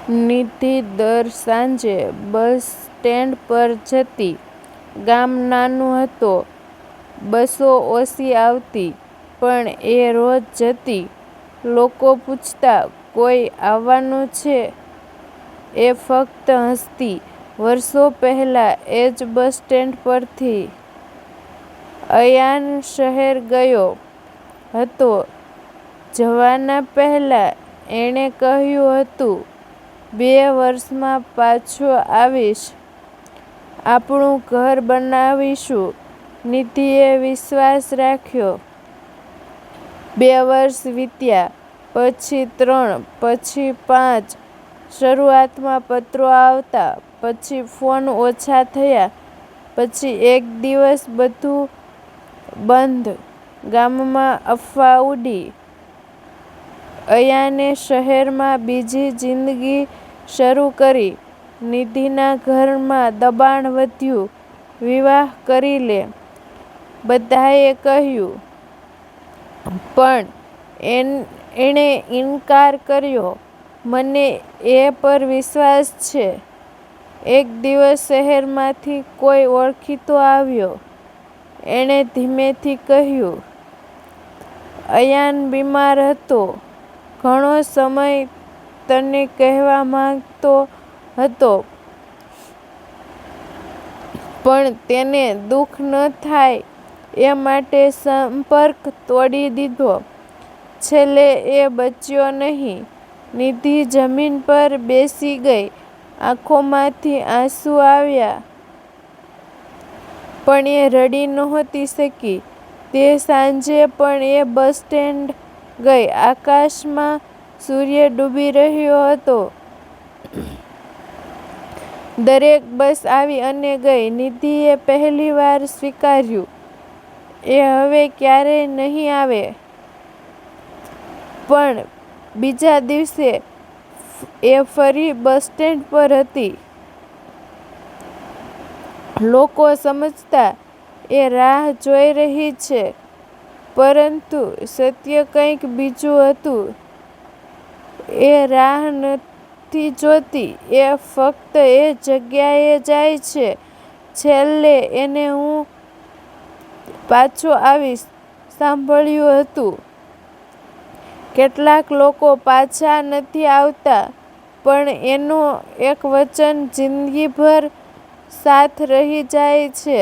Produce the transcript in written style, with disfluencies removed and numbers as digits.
નિધિ દર સાંજે bus stand પર જતી. ગામ નાનું હતું. બસો ઓછી આવતી, પણ એ રોજ જતી. લોકો પૂછતા, કોઈ આવવાનું છે? એ ફક્ત હસતી. વર્ષો પહેલાં એ જ બસ સ્ટેન્ડ પરથી અયાન શહેર ગયો હતો. જવાના પહેલાં એણે કહ્યું હતું, 2 વર્ષમાં પાછો આવીશ. આપણું ઘર બનાવીશું. નિધિએ વિશ્વાસ રાખ્યો. 2 વર્ષ વીત્યા, પછી 3, પછી 5. શરૂઆતમાં પત્રો આવતા, પછી ફોન ઓછા થયા, પછી એક દિવસ બધું બંધ. ગામમાં અફવા ઉડી. અયાને શહેરમાં બીજી જિંદગી શરૂ કરી. નિધિના ઘરમાં દબાણ વધ્યું. વિવાહ કરી લે, બધાએ કહ્યું. પણ એણે ઇનકાર કર્યો. મને એ પર વિશ્વાસ છે. એક દિવસ શહેરમાંથી કોઈ ઓળખીતો આવ્યો. એણે ધીમેથી કહ્યું, અયાન બીમાર હતો. ઘણો સમય તને કહેવા માંગતો હતો, પણ તેને દુઃખ ન થાય એ માટે સંપર્ક તોડી દીધો. છેલ્લે એ બચ્યો નહીં. નિધિ જમીન પર બેસી ગઈ. આંખોમાંથી આંસુ આવ્યા, પણ એ રડી નહોતી શકી. તે સાંજે પણ એ બસ સ્ટેન્ડ ગઈ. આકાશમાં સૂર્ય ડૂબી રહ્યો હતો. દરેક બસ આવી અને ગઈ. નિધિએ પહેલીવાર સ્વીકાર્યું, એ હવે ક્યારેય નહીં આવે. પણ બીજા દિવસે એ ફરી બસ સ્ટેન્ડ પર હતી. લોકો સમજતા, એ રાહ જોઈ રહી છે. પરંતુ સત્ય કંઈક બીજું હતું. એ રાહ નથી જોતી. એ ફક્ત એ જગ્યાએ જાય છે. છેલ્લે એને હું પાછો આવીશ સાંભળ્યું હતું. કેટલાક લોકો પાછા નથી આવતા, પણ એનું એક વચન જિંદગીભર સાથ રહી જાય છે.